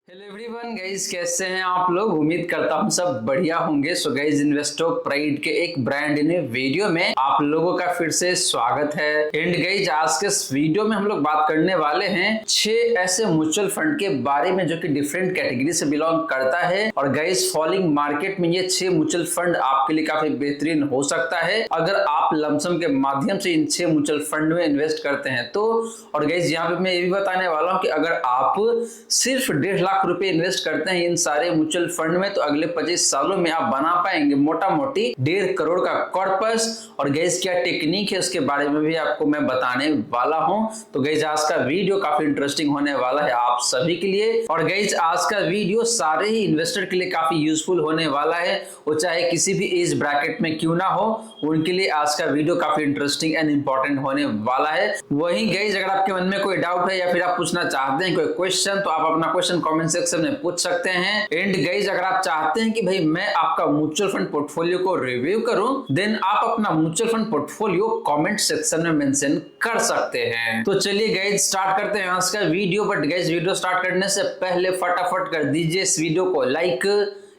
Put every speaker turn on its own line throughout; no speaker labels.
Hello everyone guys, कैसे हैं आप लोग। उम्मीद करता हूं सब बढ़िया होंगे। सो गाइस, इन्वेस्टो प्राइड के एक ब्रांड न्यू वीडियो में आप लोगों का फिर से स्वागत है। एंड गाइस, आज के इस वीडियो में हम लोग बात करने वाले हैं 6 ऐसे म्यूचुअल फंड के बारे में जो कि डिफरेंट कैटेगरी से बिलोंग करता है। और गाइस, फॉलिंग मार्केट में ये 6 म्यूचुअल फंड आपके लिए काफी बेहतरीन हो सकता है अगर आप लमसम के माध्यम से इन 6 म्यूचुअल फंड में इन्वेस्ट करते हैं तो। और गाइस, यहाँ पे मैं ये भी बताने वाला हूँ कि अगर आप सिर्फ 1.5 लाख रुपए इन्वेस्ट करते हैं इन सारे म्यूचुअल फंड में तो अगले 25 सालों में आप बना पाएंगे मोटा मोटी 1.5 करोड़ का कॉर्पस। और गैस, क्या टेक्निक है उसके बारे में भी आपको मैं बताने वाला हूं। तो गैस, आज का वीडियो काफी इंटरेस्टिंग होने वाला है आप सभी के लिए। और गैस, आज का वीडियो सारे ही इन्वेस्टर के लिए काफी यूजफुल होने वाला है, वो चाहे किसी भी एज ब्रैकेट में क्यों ना हो, उनके लिए आज का वीडियो काफी इंटरेस्टिंग एंड इंपॉर्टेंट होने वाला है। वहीं गैस, अगर आपके मन में कोई डाउट है या फिर आप पूछना चाहते हैं कोई क्वेश्चन तो आप अपना क्वेश्चन कमेंट सेक्शन में पूछ सकते हैं। एंड गाइस, अगर आप चाहते हैं कि भाई मैं आपका म्यूचुअल फंड पोर्टफोलियो को रिव्यू करूं देन आप अपना mutual fund portfolio comment section में मेंशन कर सकते हैं। तो चलिए गाइस, स्टार्ट करते हैं आज का video. But guys, video start करने से पहले फटाफट कर दीजिए इस वीडियो को लाइक।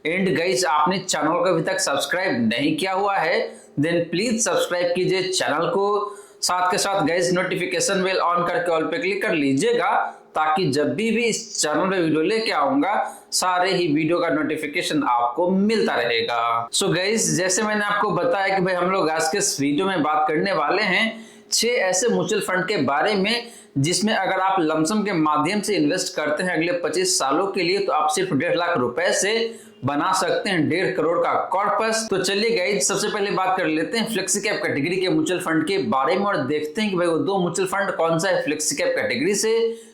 एंड गाइस, आपने चैनल को अभी तक सब्सक्राइब नहीं किया हुआ है देन प्लीज सब्सक्राइब कीजिए चैनल को। साथ के साथ गाइस, नोटिफिकेशन बेल ऑन करके ऑल पे क्लिक कर लीजिएगा ताकि जब भी इस चैनल पे वीडियो लेके आऊंगा सारे ही वीडियो का नोटिफिकेशन आपको मिलता रहेगा। सो गाइस, जैसे मैंने आपको बताया कि भाई हम लोग आज के इस वीडियो में बात करने वाले हैं 6 ऐसे म्यूचुअल फंड के बारे में जिसमें अगर आप लमसम के माध्यम से इन्वेस्ट करते हैं अगले 25 सालों के लिए तो आप सिर्फ 1.5 लाख रुपए से बना सकते हैं 1.5 करोड़ का कॉर्पस। तो चलिए गाइस, सबसे पहले बात कर लेते हैं फ्लेक्सी कैप कैटेगरी के म्यूचुअल फंड के बारे में और देखते हैं कि भाई वो 2 म्यूचुअल फंड कौन सा है फ्लेक्सी कैप कैटेगरी से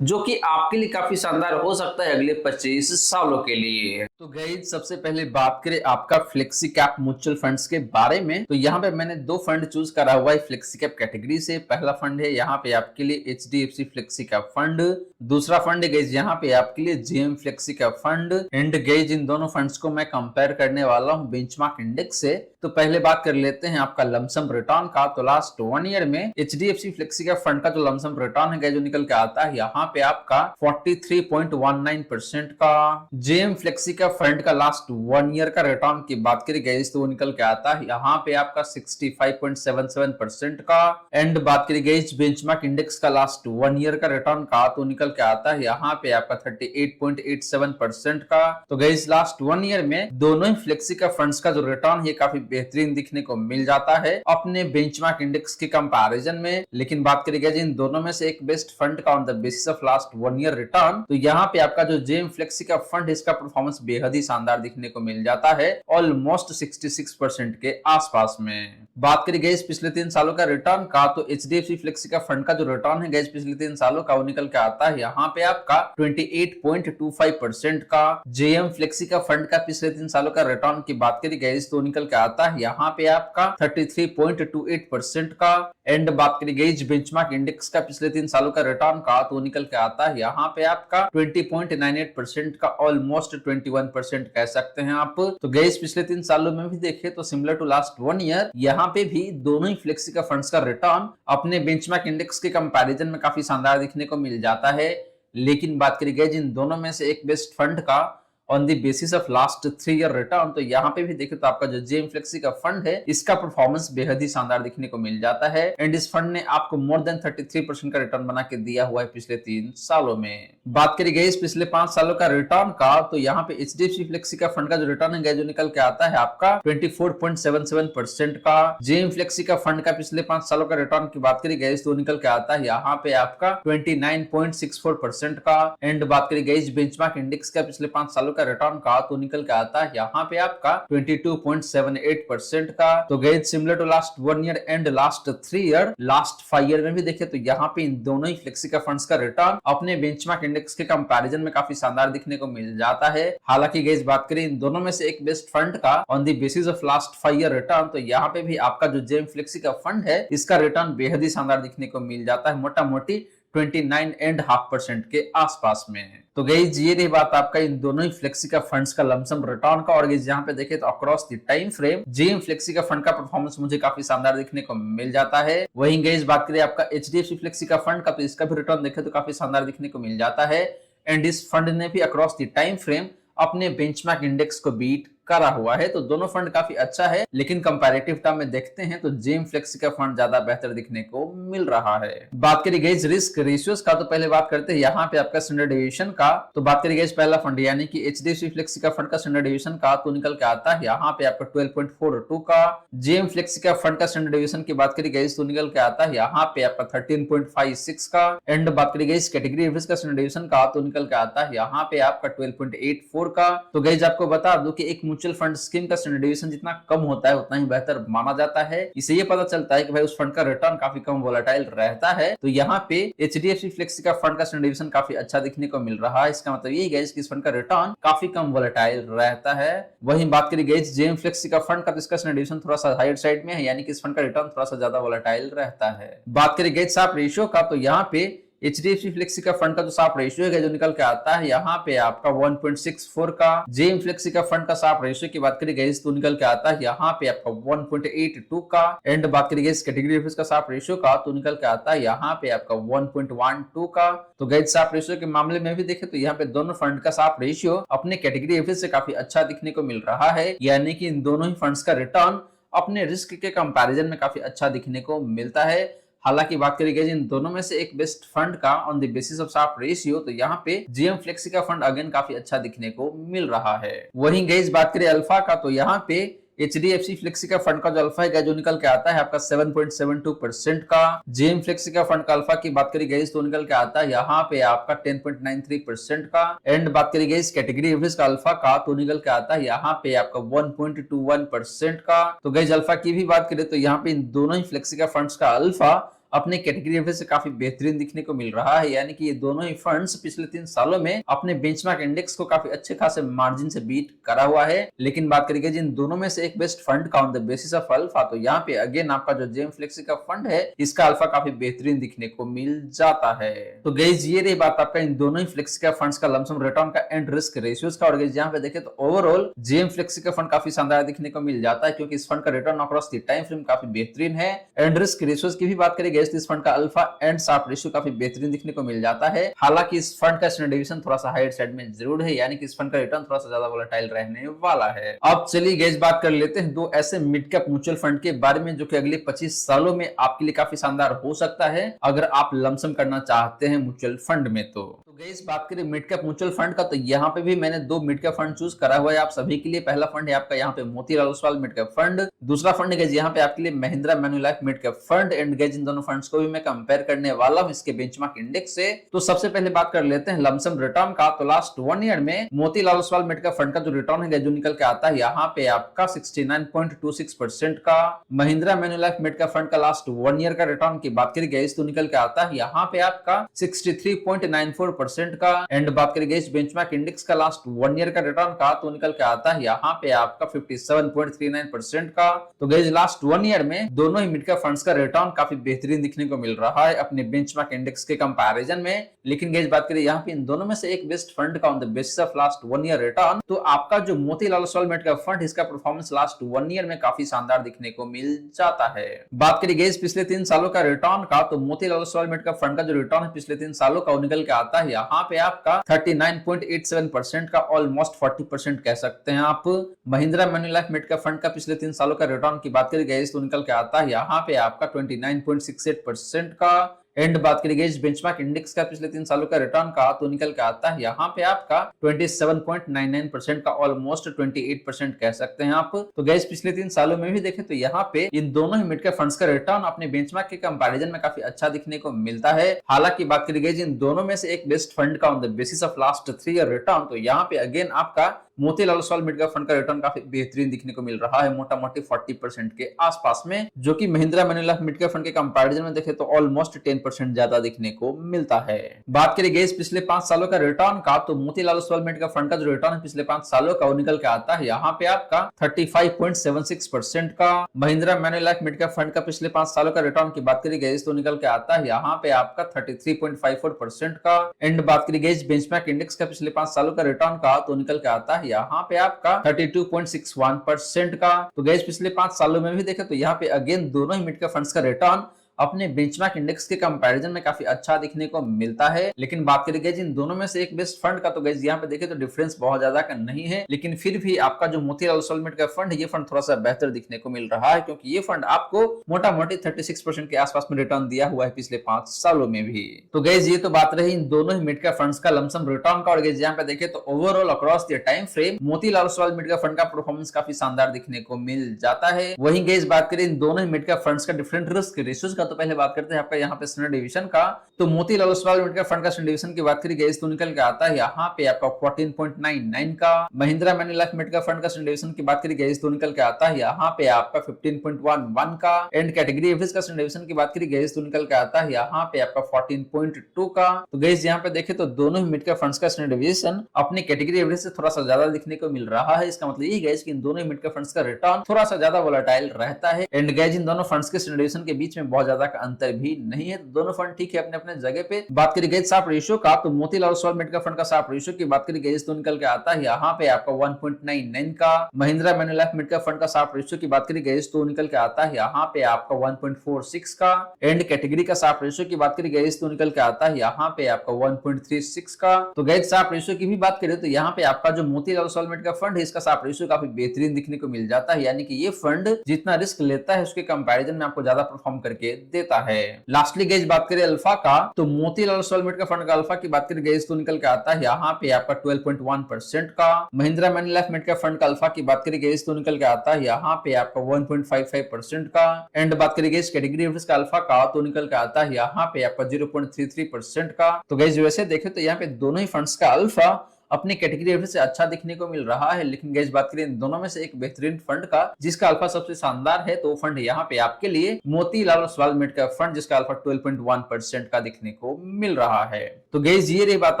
जो कि आपके लिए काफी शानदार हो सकता है अगले 25 सालों के लिए। तो गाइस, सबसे पहले बात करें आपका फ्लेक्सी कैप म्यूचुअल फंड्स के बारे में तो यहाँ पे मैंने 2 फंड चूज करा हुआ है फ्लेक्सी कैप कैटेगरी से। पहला फंड है यहाँ पे आपके लिए HDFC फ्लेक्सी कैप फंड, दूसरा फंड है गाइस यहाँ पे आपके लिए GM flexi cap fund. And guys, इन दोनों फंड्स को मैं कंपेयर करने वाला हूँ बेंचमार्क इंडेक्स से। तो पहले बात कर लेते हैं आपका लमसम रिटर्न का। तो लास्ट 1 ईयर में HDFC फ्लेक्सी कैप फंड का जो लमसम रिटर्न है जो निकल के आता है यहाँ पे आपका 43.19% का। जेएम फ्लेक्सी कैप फंड का लास्ट 1 ईयर का रिटर्न की बात करी गई तो वो निकल के आता है यहाँ पे आपका 65.77% का। एंड बात करी गई बेंचमार्क इंडेक्स का लास्ट 1 ईयर का रिटर्न का तो निकल के आता है यहाँ पे आपका 38.87% का। तो गाइस, लास्ट 1 ईयर में दोनों ही फ्लेक्सी कैप फंड्स का जो रिटर्न है काफी बेहतरीन दिखने को मिल जाता है अपने बेंचमार्क इंडेक्स के कंपैरिजन में। लेकिन बात करी गई इन दोनों में से एक बेस्ट फंड का on the basis of last 1 year return तो यहाँ पे आपका जो जेएम फ्लेक्सी कैप फंड इसका परफॉर्मेंस बेहद ही शानदार दिखने को मिल जाता है ऑलमोस्ट 66% के आसपास में। बात करी गई पिछले 3 सालों का रिटर्न का तो HDFC फ्लेक्सी कैप फंड का जो रिटर्न है गैस पिछले 3 सालों का वो निकल के आता है यहाँ पे आपका 28.25% का। जेएम फ्लेक्सी कैप फंड का पिछले 3 सालों का रिटर्न की बात करी गई तो निकल के आता है यहाँ पे आपका 33.28% का। एंड बात करी गई बेंचमार्क इंडेक्स का पिछले 3 सालों का रिटर्न का तो निकल के आता है यहाँ पे आपका 20.98% का, ऑलमोस्ट 21% कह सकते हैं आप। तो गैस, पिछले 3 सालों में भी देखे तो सिमिलर टू लास्ट 1 ईयर यहाँ पे भी दोनों ही फ्लेक्सी का फंड्स का रिटर्न अपने बेंचमार्क इंडेक्स के कंपैरिजन में काफी शानदार दिखने को मिल जाता है। लेकिन बात करी गई जिन दोनों में से एक बेस्ट फंड का on the basis of last 3 year return तो यहाँ पे भी देखे तो आपका जो जेएम फ्लेक्सी का फंड है इसका परफॉर्मेंस बेहद ही शानदार दिखने को मिल जाता है। एंड इस फंड ने आपको मोर देन 33% का रिटर्न बना के दिया हुआ है पिछले 3 सालों में। बात करी गई पिछले 5 सालों का रिटर्न का तो यहाँ पे HDFC फ्लेक्सी का फंड का जो रिटर्न है जो निकल के आता है आपका 24.77% का। जेएम फ्लेक्सी का फंड का पिछले 5 सालों का रिटर्न की बात करी गई तो निकल के आता है यहाँ पे आपका 29.64% का। एंड बात करी गई बेंचमार्क इंडेक्स का पिछले 5 सालों का रिटर्न का तो निकल के आता है यहाँ पे आपका 22.78% का। तो guys, similar to last 1 year and last 3 year, last 5 year में भी देखे तो यहाँ पे इन दोनों ही फ्लेक्सी का फंड्स का रिटर्न अपने बेंचमार्क इंडेक्स के कंपैरिजन में काफी शानदार दिखने को मिल जाता है। हालांकि गैस, बात करें इन दोनों में से एक बेस्ट फंड का on the basis of last 5 year return तो यहाँ पे भी आपका जो जेएम फ्लेक्सी का फंड है इसका रिटर्न बेहद ही शानदार दिखने को मिल जाता है मोटा मोटी 29.5% के आसपास में। तो गाइस, ये रही बात आपका इन दोनों ही फ्लेक्सी का फंड्स का लमसम रिटर्न का। और गाइस, यहाँ पे देखें तो across the time frame JM flexi का फंड का परफॉर्मेंस मुझे काफी शानदार देखने को मिल जाता है। वहीं गाइस, बात करें आपका HDFC फ्लेक्सी का फंड का तो इसका भी रिटर्न देखें तो काफी शानदार दिखने को मिल जाता है। एंड इस फंड ने भी अक्रॉस द टाइम फ्रेम अपने बेंचमार्क इंडेक्स को बीट करा हुआ है। तो दोनों फंड काफी अच्छा है, लेकिन कंपैरेटिव टर्म में देखते हैं तो जेम फ्लेक्सी का फंड ज्यादा बेहतर दिखने को मिल रहा है। बात करी गई रिस्क रेशियोज का, तो पहले बात करते हैं यहाँ पे आपका स्टैंडर्ड डेविएशन का। तो बात करी गई पहला फंड यानी कि एचडीएफसी फ्लेक्सी का फंड का स्टैंडर्ड डेविएशन का, तो निकल के आता है यहाँ पे आपका 12.42 का। जेम फ्लेक्सी का फंड का स्टैंडर्ड डेविएशन की बात करी गई तो निकल के आता है यहाँ पे आपका 13.56 का। एंड बात करी गई कैटेगरी एवरेज का स्टैंडर्ड डेविएशन का, तो निकल के आता है यहाँ पे आपका 12.84 का। तो गाइस आपको बता दूं कि एक म्यूचुअल फंड स्कीम का स्टैंडर्ड डेविएशन जितना कम होता है उतना ही बेहतर माना जाता है। इससे ये पता चलता है कि भाई उस फंड का रिटर्न काफी कम वोलेटाइल रहता है। तो यहाँ पे एचडीएफसी फ्लेक्सी का फंड का स्टैंडर्ड डेविएशन काफी अच्छा दिखने को मिल रहा है। इसका मतलब यही गाइस कि इस फंड का रिटर्न काफी कम वोलेटाइल रहता है। वहीं बात करी गई जेम फ्लेक्सी का फंड का, तो इसका स्टैंडर्ड डेविएशन थोड़ा सा हायर साइड में है, यानी कि इस फंड का रिटर्न थोड़ा सा ज्यादा वोलेटाइल रहता है। बात करी गई साफ रेशियो का, तो यहाँ पे एचडीएफसी फ्लेक्सी का फंड का जो साफ रेशियो है जो निकल के आता है यहाँ पे आपका 1.64 का। जेम फ्लेक्सी का फंड का साफ रेशियो की बात करी गई तो निकल के आता है यहाँ पे आपका 1.82 का। एंड बात करी गई कैटेगरी एवरेज का साफ रेशियो का, तो निकल के आता है यहाँ पे आपका 1.12 का। तो गाइस साफ रेशियो के मामले में भी देखे तो यहाँ पे दोनों फंड का साफ रेशियो अपने कैटेगरी एवरेज से काफी अच्छा दिखने को मिल रहा है, यानी कि इन दोनों ही फंड्स का रिटर्न अपने रिस्क के कंपैरिजन में काफी अच्छा दिखने को मिलता है। हालांकि बात करी गई इन दोनों में से एक बेस्ट फंड का ऑन द बेसिस ऑफ साफ रेशियो, तो यहाँ पे जेएम फ्लेक्सी का फंड अगेन काफी अच्छा दिखने को मिल रहा है। वहीं गई बात करें अल्फा का, तो यहाँ पे एचडीएफसी फ्लेक्सी का फंड का जो अल्फा है जो निकल के आता है आपका 7.72% का। जेएम फ्लेक्सी का फंड का अल्फा की बात करी गई तो निकल के आता है यहाँ पे आपका 10.93% का। एंड बात करी गई कैटेगरी एवरेज का अल्फा का, तो निकल के आता है यहाँ पे आपका 1.21% का। तो गाइस अल्फा की भी बात करें तो यहाँ पे इन दोनों ही फ्लेक्सी का फंड्स का अल्फा अपने कैटेगरी एवरेज से काफी बेहतरीन दिखने को मिल रहा है, यानी कि ये दोनों ही फंड्स पिछले 3 सालों में अपने बेंचमार्क इंडेक्स को काफी अच्छे खासे मार्जिन से बीट करा हुआ है। लेकिन बात करेंगे जिन दोनों में से एक बेस्ट फंड का on the basis of alpha, तो यहाँ पे अगेन आपका जो जेम फ्लेक्सी का फंड है इसका अल्फा काफी बेहतरीन दिखने को मिल जाता है। तो गाइस ये रही बात आपका इन दोनों ही फ्लेक्सी का फंड्स का लमसम रिटर्न का एंड रिस्क रेशियोज का। और गाइस यहाँ पे देखे तो ओवरऑल जेम फ्लेक्सी का फंड काफी शानदार दिखने को मिल जाता है, क्योंकि इस फंड का return across the time frame काफी बेहतरीन है। एंड रिस्क रेशियोज की भी बात करें गाइस, इस फंड का अल्फा एंड साफ रेशियो काफी बेहतरीन दिखने को मिल जाता है। हालांकि इस फंड का स्टैंडर्ड डेविएशन थोड़ा सा हायर साइड में जरूर है, यानी कि इस फंड का रिटर्न थोड़ा सा ज्यादा वोलेटाइल रहने वाला है। अब चलिए गाइस बात कर लेते हैं दो ऐसे मिड कैप म्यूचुअल फंड के बारे में जो कि अगले 25 सालों में आपके लिए काफी शानदार हो सकता है अगर आप लमसम करना चाहते हैं म्यूचुअल फंड में। तो गाइस बात करें मिड कैप म्यूचुअल फंड का, तो यहाँ पे भी मैंने 2 मिड कैप फंड चूज करा हुआ है आप सभी के लिए। पहला फंड है आपका यहाँ पे Motilal Oswal mid cap fund, दूसरा फंड है यहाँ पे आपके लिए Mahindra Manulife mid cap fund. And guys इन दोनों फंड्स को भी मैं कंपेयर करने वाला हूँ इसके बेंचमार्क इंडेक्स से। तो सबसे पहले बात कर लेते हैं लमसम रिटर्न का। तो लास्ट 1 ईयर में Motilal Oswal mid cap fund का जो रिटर्न है जो निकल के आता है यहाँ पे आपका 69.26% का। Mahindra Manulife mid cap fund का लास्ट 1 ईयर का रिटर्न की बात करी गई तो निकल के आता है यहाँ पे आपका 63.94% का। एंड बात करी गई बेंचमार्क इंडेक्स का लास्ट 1 ईयर का रिटर्न का, तो निकल के आता है यहाँ पे आपका 57.39% का। तो गाइस लास्ट 1 ईयर में दोनों ही मिड कैप फंड्स का रिटर्न काफी बेहतरीन दिखने को मिल रहा है अपने बेंचमार्क इंडेक्स के कंपैरिजन में। लेकिन गाइस बात करें यहाँ पे इन दोनों में से एक बेस्ट फंड का on the basis of last 1 year return, तो आपका जो Motilal Oswal mid cap fund इसका परफॉर्मेंस लास्ट 1 ईयर में काफी शानदार दिखने को मिल जाता है। बात करें गाइस पिछले 3 सालों का रिटर्न का, तो Motilal Oswal mid cap fund का जो रिटर्न है पिछले 3 सालों का निकल के आता है यहाँ पे आपका 39.87% का, ऑलमोस्ट 40% कह सकते हैं आप। Mahindra Manulife mid cap fund का पिछले 3 सालों का रिटर्न की बात करी गई तो निकल के आता है यहाँ पे आपका 29.68% का। एंड बात करी गई बेंचमार्क इंडेक्स का पिछले 3 सालों का रिटर्न का, तो निकल के आता है यहाँ पे आपका 27.99% का, ऑलमोस्ट 28% कह सकते हैं आप। तो गाइस पिछले 3 सालों में भी देखें तो यहाँ पे इन दोनों ही मिड कैप फंड्स का रिटर्न अपने बेंचमार्क के कंपैरिजन में काफी अच्छा दिखने को मिलता है। हालांकि बात करी गई इन दोनों में से एक बेस्ट फंड का on the basis of last 3 year return, तो यहाँ पे अगेन आपका Motilal Oswal mid cap fund का रिटर्न काफी बेहतरीन दिखने को मिल रहा है, मोटा मोटी 40% के आसपास में, जो कि Mahindra Manulife mid cap fund के कंपैरिजन में देखें तो ऑलमोस्ट 10% ज्यादा दिखने को मिलता है। बात करी गई पिछले 5 सालों का रिटर्न का, तो Motilal Oswal mid cap fund का जो रिटर्न है पिछले 5 सालों का वो निकल के आता है यहाँ पे आपका 35.76% का। Mahindra Manulife mid cap fund का पिछले 5 सालों का रिटर्न की बात करी गई तो निकल के आता है यहाँ पे आपका 33.54% का। एंड बात करी गई बेंचमार्क इंडेक्स का पिछले 5 सालों का रिटर्न का, तो निकल के आता है यहाँ पे आपका 32.61% का। तो गाइस पिछले 5 सालों में भी देखें तो यहाँ पे अगेन दोनों ही मिड कैप फंड्स का रिटर्न अपने बेंचमार्क इंडेक्स के कंपैरिजन में काफी अच्छा दिखने को मिलता है। लेकिन बात करें गाइस इन दोनों में से एक बेस्ट फंड का, तो गाइस यहाँ पे देखें तो डिफरेंस बहुत ज्यादा का नहीं है, लेकिन फिर भी आपका जो मोतीलाल ओस्वाल मिड का फंड है, ये फंड थोड़ा सा बेहतर दिखने को मिल रहा है, क्योंकि ये फंड आपको मोटा मोटी 36% के आसपास में रिटर्न दिया हुआ है पिछले 5 सालों में भी। तो गाइस ये तो बात रही इन दोनों ही मिड का फंड्स का लमसम रिटर्न का। और गाइस यहाँ पे देखें तो overall across the time frame Motilal Oswal mid का फंड का परफॉर्मेंस काफी शानदार दिखने को मिल जाता है। वहीं गाइस बात करें इन दोनों ही मिड का फंड्स का डिफरेंट रिस्क रेशियोज का, तो पहले बात करते हैं आपका यहाँ पे स्टैंडर्ड डिवीजन का। तो मोतीलाल ओस्वाल मिड का फंड का स्टैंडर्ड डिवीजन की बात करें गाइस तो निकल के आता है यहाँ पे आपका 14.99 का। महिंद्रा मैन्युलाइफ मिड का फंड का स्टैंडर्ड डिवीजन की बात करें गाइस तो निकल के आता है यहाँ पे आपका 15.11 का। एंड कैटेगरी एवरेज का स्टैंडर्ड डिवीजन की बात करें गाइस तो निकल के आता है यहाँ पे आपका 14.2 का। तो गाइस यहाँ पे देखें तो दोनों ही मिड का फंड्स का स्टैंडर्ड डिवीजन अपनी कैटेगरी एवरेज से थोड़ा सा ज्यादा दिखने को मिल रहा है। इसका मतलब ये गाइस कि इन दोनों ही मिड का फंड्स का रिटर्न थोड़ा सा ज्यादा वोलेटाइल रहता है। एंड गाइस इन दोनों फंड्स के स्टैंडर्ड डिवीजन के बीच में बहुत ज्यादा का अंतर भी नहीं है, तो दोनों फंड ठीक है अपने अपने जगह पे। बात करें गाइस शार्प रेशियो का, तो मोतीलाल ओस्वाल मिड का फंड का शार्प रेशियो की बात करें गाइस तो निकल के आता है यहाँ पे आपका 1.99 का। महिंद्रा मैन्युलाइफ मिड का फंड का शार्प रेशियो की बात करें गाइस तो निकल के आता है यहाँ पे आपका 1.46 का। एंड कैटेगरी का शार्प रेशियो की बात करें गाइस तो निकल के आता है यहाँ पे आपका 1.36 का। तो गाइस शार्प रेशियो की भी बात करें तो यहाँ पे आपका जो मोतीलाल ओस्वाल मिड का फंड है, इसका शार्प रेशियो काफी बेहतरीन दिखने को मिल जाता है, यानी कि ये फंड जितना रिस्क लेता है उसके कंपैरिजन में आपको ज्यादा परफॉर्म करके देता है। लास्टली गाइस बात करें अल्फा का, तो मोतीलाल ओस्वाल मिड का फंड का अल्फा की बात करें गाइस तो निकल के आता है यहाँ पे आपका 12.1% का। महिंद्रा मैन्युलाइफ मिड का फंड का अल्फा की बात करें गाइस तो निकल के आता है यहाँ पे आपका 1.55% का। एंड बात करें गाइस कैटेगरी एवरेज का अल्फा का, तो निकल के आता है यहाँ पे आपका 0.33% का। तो गाइस वैसे देखें तो यहाँ पे दोनों ही फंड्स का अल्फा अपनी कैटेगरी एवरेज से अच्छा दिखने को मिल रहा है, लेकिन गाइस बात करें इन दोनों में से एक बेहतरीन फंड का जिसका अल्फा सबसे शानदार है, तो वो फंड यहाँ पे आपके लिए मोतीलाल ओस्वाल मिड का फंड जिसका अल्फा 12.1% का दिखने को मिल रहा है। तो गाइस ये रही बात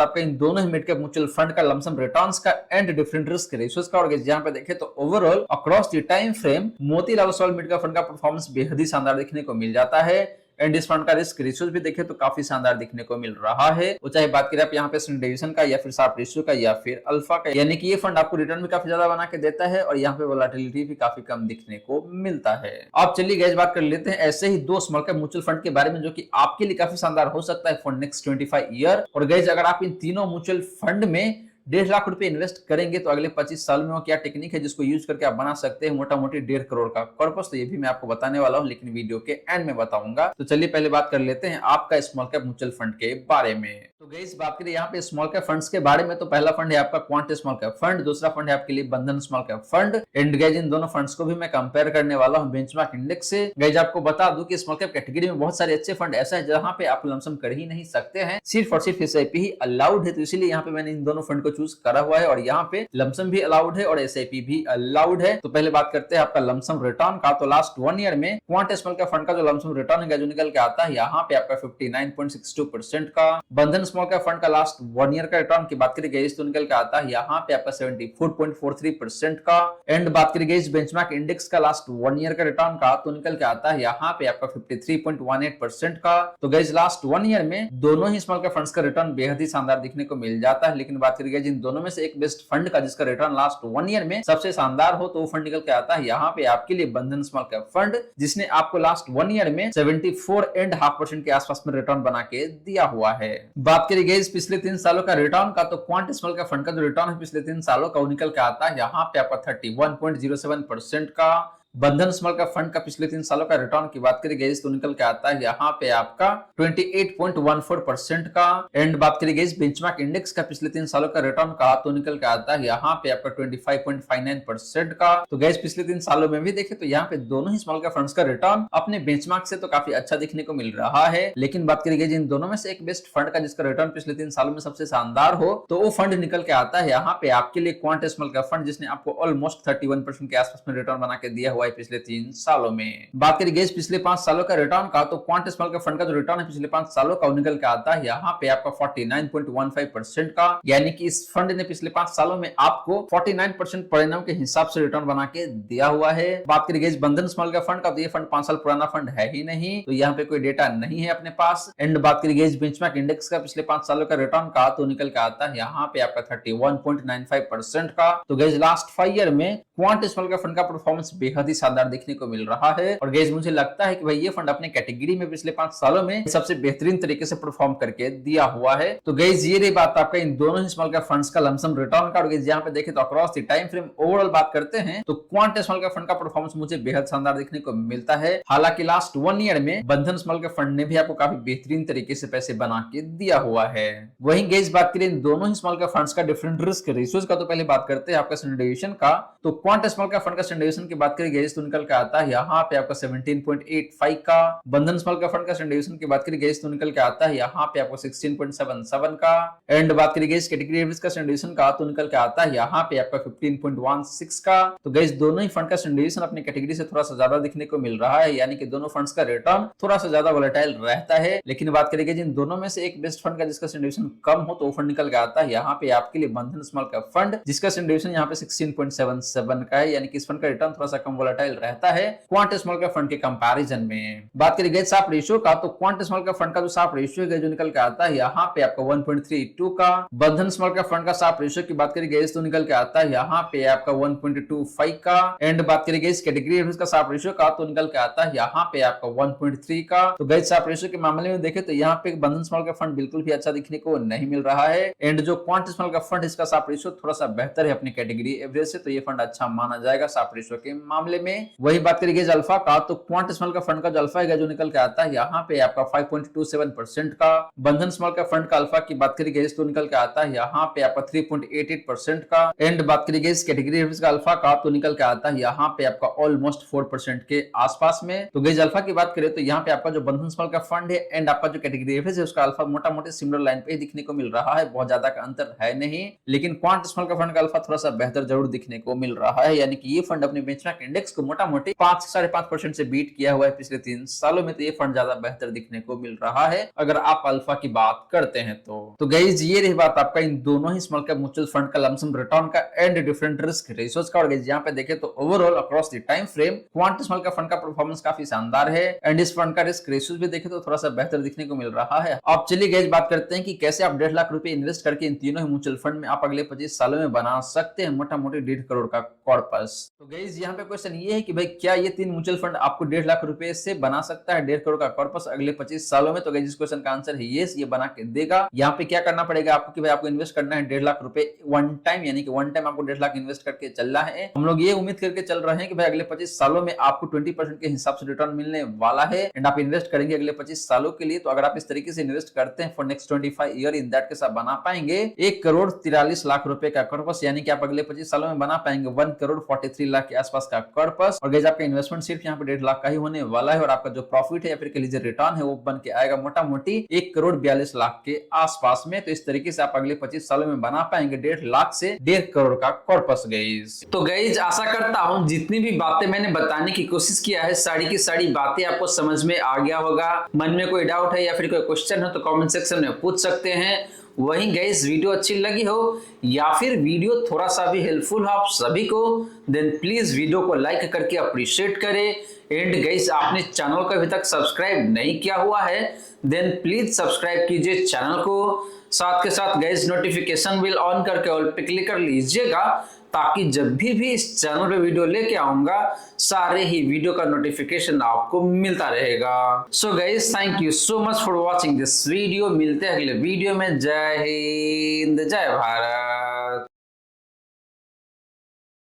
आपका इन दोनों ही मिड कैप म्यूचुअल फंड का लमसम रिटर्न्स का एंड डिफरेंट रिस्क रेशियोज का। और गाइस यहाँ पे देखें तो overall across the time frame Motilal Oswal mid का फंड का परफॉर्मेंस बेहद ही शानदार देखने को मिल जाता है। एंड इस फंड का रिस्क रेशियोज भी देखें तो काफी शानदार दिखने को मिल रहा है। वो चाहे बात करें आप यहाँ पे स्टैंडर्ड डिवीजन का या फिर शार्प रेशियो का या फिर अल्फा का, यानी कि ये फंड आपको रिटर्न भी काफी ज्यादा बना के देता है और यहाँ पे वोलेटिलिटी भी काफी कम दिखने को मिलता है। अब चलिए गाइस बात कर लेते हैं ऐसे ही दो स्मॉल कैप म्यूचुअल फंड के बारे में जो कि आपके लिए काफी शानदार हो सकता है फॉर नेक्स्ट 25 ईयर। और गाइस अगर आप इन तीनों म्यूचुअल फंड में 1.5 लाख रुपए इन्वेस्ट करेंगे तो अगले 25 साल में वो क्या टेक्निक है जिसको यूज करके आप बना सकते हैं मोटा मोटी 1.5 करोड़ का कॉर्पस, तो ये भी मैं आपको बताने वाला हूं, लेकिन वीडियो के एंड में बताऊंगा। तो चलिए पहले बात कर लेते हैं आपका स्मॉल कैप म्यूचुअल फंड के बारे में। तो गाइस बात करें यहाँ पे स्मॉल कैप फंड्स के बारे में, तो पहला फंड है आपका क्वांट स्मॉल कैप फंड, दूसरा फंड है आपके लिए बंधन small cap fund. And guys इन दोनों फंड्स को भी मैं कंपेयर करने वाला हूँ बेंचमार्क इंडेक्स से। गाइस आपको बता दूं कि स्मॉल कैप कैटेगरी में बहुत सारे अच्छे फंड ऐसा है जहां पे आप लमसम कर ही नहीं सकते हैं, सिर्फ और सिर्फ एसआईपी ही अलाउड है, तो इसीलिए यहाँ पे मैंने इन दोनों फंड को चूज करा हुआ है। और यहाँ पे लमसम भी अलाउड है और एसआईपी भी अलाउड है। तो पहले बात करते हैं आपका लमसम रिटर्न का, तो लास्ट 1 ईयर में क्वांट स्मॉल कैप फंड का जो लमसम रिटर्न है जो निकल के आता है यहाँ पे आपका 59.62% का। बंधन स्मॉल कैप फंड का लास्ट 1 ईयर का रिटर्न की बात करें गाइस तो निकल के आता है यहाँ पे आपका 74.43% का। एंड बात करें गाइस बेंचमार्क इंडेक्स का लास्ट 1 ईयर का रिटर्न का, तो निकल के आता है यहाँ पे आपका 53.18% का। तो गाइस लास्ट 1 ईयर में दोनों ही स्मॉल कैप फंड्स का रिटर्न बेहद ही शानदार दिखने को मिल जाता है। लेकिन बात करें गाइस इन दोनों में से एक बेस्ट फंड का जिसका रिटर्न लास्ट 1 ईयर में सबसे शानदार हो, तो वो फंड निकल के आता है यहाँ पे आपके लिए बंधन स्मॉल कैप फंड, जिसने आपको लास्ट 1 ईयर में 74.5% के आसपास में रिटर्न बना के दिया हुआ है। बात करें गाइस पिछले 3 सालों का रिटर्न का, तो क्वांट स्मॉल कैप फंड का जो रिटर्न है पिछले 3 सालों का वो निकल के आता है यहाँ पे आपका 31.07% का। बंधन स्मॉल कैप फंड का पिछले 3 सालों का रिटर्न की बात करें गाइस तो निकल के आता है यहाँ पे आपका 28.14% का। एंड बात करें गाइस बेंचमार्क इंडेक्स का पिछले 3 सालों का रिटर्न का, तो निकल के आता है यहाँ पे आपका 25.59% का। तो गाइस पिछले 3 सालों में भी देखे तो यहाँ पे दोनों ही स्मॉल कैप फंड्स का रिटर्न अपने बेंचमार्क से तो काफी अच्छा दिखने को मिल रहा है। लेकिन बात करें गाइस इन दोनों में से एक बेस्ट फंड का जिसका रिटर्न पिछले 3 सालों में सबसे शानदार हो, तो वो फंड निकल के आता है यहाँ पे आपके लिए क्वांट स्मॉल कैप फंड, जिसने आपको ऑलमोस्ट 31% के आसपास में रिटर्न बना के दिया हुआ है पिछले 3 सालों में। बात करें गाइस पिछले 5 सालों का रिटर्न का, तो क्वांट स्मॉल कैप फंड का जो रिटर्न है पिछले 5 सालों का निकल के आता है यहाँ पे आपका 49.15% का, यानी कि इस फंड ने पिछले 5 सालों में आपको 49% परिणाम के हिसाब से रिटर्न बना के दिया हुआ है। बात करें गाइस बंधन स्मॉल कैप फंड का, तो ये फंड 5 साल पुराना फंड है ही नहीं, तो यहाँ पे कोई डेटा नहीं है अपने पास। एंड बात करें गाइस बेंचमार्क इंडेक्स का पिछले 5 सालों का रिटर्न का, तो निकल के आता है यहाँ पे आपका 31.95% का। तो गाइस लास्ट 5 ईयर में क्वांट स्मॉल कैप फंड का परफॉर्मेंस बेहद बेहद ही शानदार देखने को मिल रहा है। और गाइस मुझे लगता है कि भाई ये फंड अपने कैटेगरी में पिछले 5 सालों में सबसे बेहतरीन तरीके से परफॉर्म करके दिया हुआ है। तो गाइस ये रही बात आपका इन दोनों ही स्मॉल कैप फंड्स का लमसम रिटर्न का। और गाइस यहाँ पे देखें तो across the time frame overall बात करते हैं तो क्वांट स्मॉल कैप फंड का परफॉर्मेंस मुझे बेहद शानदार देखने को मिलता है। हालांकि लास्ट 1 ईयर में बंधन स्मॉल कैप फंड ने भी आपको काफी बेहतरीन तरीके से पैसे बना के दिया हुआ है। वहीं गाइस बात करें इन दोनों ही स्मॉल कैप फंड्स का डिफरेंट रिस्क रेशियोज का, तो पहले बात करते हैं आपका स्टैंडर्डाइजेशन का। तो क्वांट स्मॉल कैप फंड का स्टैंडर्डाइजेशन की बात करें गाइस तो निकल के आता है यहाँ पे आपका 17.85 का। बंधन स्मॉल कैप फंड का स्टैंडर्डाइजेशन की बात करें गाइस तो निकल के आता है यहाँ पे आपको 16.77 का। एंड बात करें गाइस कैटेगरी एवरेज का स्टैंडर्डाइजेशन का तो निकल के आता है यहाँ पे आपका 15.16 का। तो गाइस दोनों ही फंड का स्टैंडर्डाइजेशन अपनी कैटेगरी से थोड़ा सा ज्यादा दिखने को मिल रहा है, यानी कि दोनों फंड्स का रिटर्न थोड़ा सा ज्यादा वोलेटाइल रहता है। लेकिन बात करेंगे जिन दोनों में से एक बेस्ट फंड का जिसका स्टैंडर्डाइजेशन कम हो तो वो फंड निकल के आता है यहाँ पे आपके लिए बंधन स्मॉल कैप फंड, जिसका स्टैंडर्डाइजेशन यहाँ पे 16.77 का है, यानी कि इस फंड का रिटर्न थोड़ा सा कम वोलेटाइल रहता है क्वांट स्मॉल कैप फंड के कंपैरिजन में। बात करें गाइस साफ रेशियो का तो क्वांट स्मॉल कैप फंड का जो साफ रेशियो है जो निकल के आता है यहाँ पे आपका 1.32 का। बंधन स्मॉल कैप फंड का साफ रेशियो की बात करें गाइस तो निकल के आता है यहाँ पे आपका 1.25 का। एंड बात करें गाइस कैटेगरी एवरेज का साफ रेशियो का तो निकल के आता है यहाँ पे आपका 1.3 का। तो गाइस साफ रेशियो के मामले में देखें तो यहाँ पे बंधन स्मॉल कैप फंड बिल्कुल भी अच्छा दिखने को नहीं मिल रहा है। एंड जो क्वांट स्मॉल कैप फंड इसका साफ रेशियो थोड़ा सा बेहतर है अपनी कैटेगरी एवरेज से, तो ये फंड अच्छा माना जाएगा साफ रेशियो के मामले में। वही बात करेंगे अल्फा का तो क्वांट स्मॉल कैप फंड का जो अल्फा है जो निकल के आता है यहाँ पे आपका 5.27% का। बंधन स्मॉल कैप फंड का अल्फा की बात करेंगे तो निकल के आता है यहाँ पे आपका 3.88% का। एंड बात करेंगे इस कैटेगरी एवरेज का अल्फा का तो निकल के आता है यहाँ पे आपका ऑलमोस्ट 4% के आसपास में। तो गाइस अल्फा की बात करें तो यहाँ पे आपका जो बंधन स्मॉल कैप फंड है एंड आपका जो कैटेगरी एवरेज है उसका अल्फा मोटा मोटी सिमिलर लाइन पे ही दिखने को मिल रहा है, बहुत ज्यादा का अंतर है नहीं। लेकिन क्वांट स्मॉल कैप फंड का अल्फा थोड़ा सा बेहतर जरूर दिखने को मिल रहा है, यानी कि ये फंड अपने बेंचमार्क इंडेक्स को मोटा मोटी 5 से 5.5% से बीट किया हुआ है पिछले 3 सालों में। तो ये फंड ज्यादा बेहतर दिखने को मिल रहा है अगर आप अल्फा की बात करते हैं तो गाइस ये रही बात आपका इन दोनों ही स्मॉल कैप म्यूचुअल फंड का लमसम रिटर्न का एंड डिफरेंट रिस्क रेशियोज का। और गाइस यहाँ पे देखें तो overall across the time frame quant small cap fund का परफॉर्मेंस काफी शानदार है एंड इस फंड का रिस्क रेशियोज भी देखें तो थोड़ा सा बेहतर दिखने को मिल रहा है। अब चलिए गाइस बात करते हैं कि कैसे आप 1.5 लाख रुपए इन्वेस्ट करके इन तीनों ही म्यूचुअल फंड में आप अगले 25 सालों में बना सकते हैं मोटा मोटी 1.5 करोड़ का कॉर्पस। तो गाइस यहाँ पे क्वेश्चन ये है कि भाई क्या ये 3 म्यूचुअल फंड आपको 1.5 लाख रुपए से बना सकता है 1.5 करोड़ का कॉर्पस अगले 25 सालों में? तो गाइस इस क्वेश्चन का आंसर है यस, ये बना के देगा। यहाँ पे क्या करना पड़ेगा आपको कि भाई आपको इन्वेस्ट करना है 1.5 लाख रुपए वन टाइम, यानी कि वन टाइम आपको 1.5 लाख इन्वेस्ट करके चलना है। हम लोग ये उम्मीद करके चल रहे हैं कि भाई अगले 25 सालों में आपको 20% के हिसाब से रिटर्न मिलने वाला है एंड आप इन्वेस्ट करेंगे अगले 25 सालों के लिए। तो अगर आप इस तरीके से इन्वेस्ट करते हैं for next 25 year in that case आप बना पाएंगे 1 करोड़ 43 लाख रुपए का कॉर्पस, यानी कि आप अगले 25 सालों में बना पाएंगे 1 करोड़ 43 लाख के आसपास का कॉर्पस। और गाइस आपका इन्वेस्टमेंट सिर्फ यहाँ पे 1.5 लाख का ही होने वाला है और आपका जो प्रॉफिट है या फिर कह लीजिए रिटर्न है वो बन के आएगा मोटा मोटी 1 करोड़ 42 लाख के आसपास में। तो इस तरीके से आप अगले 25 सालों में बना पाएंगे 1.5 लाख से 1.5 करोड़ का कॉर्पस गाइस। तो गाइस आशा करता हूँ जितनी भी बातें मैंने बताने की कोशिश किया है सारी की सारी बातें आपको समझ में आ गया होगा। मन में कोई डाउट है या फिर कोई क्वेश्चन है तो कमेंट सेक्शन में पूछ सकते हैं। वहीं गाइस वीडियो अच्छी लगी हो या फिर वीडियो थोड़ा सा भी हेल्पफुल हो आप सभी को देन प्लीज वीडियो को लाइक करके अप्रिशिएट करें। एंड गाइस आपने चैनल को अभी तक सब्सक्राइब नहीं किया हुआ है देन प्लीज सब्सक्राइब कीजिए चैनल को, साथ के साथ गाइस नोटिफिकेशन बिल ऑन करके ऑल पे क्लिक कर लीजिएगा ताकि जब भी इस चैनल पे वीडियो लेके आऊंगा सारे ही वीडियो का नोटिफिकेशन आपको मिलता रहेगा। So guys thank you so much for watching this video. मिलते हैं अगले वीडियो में। जय हिंद जय भारत।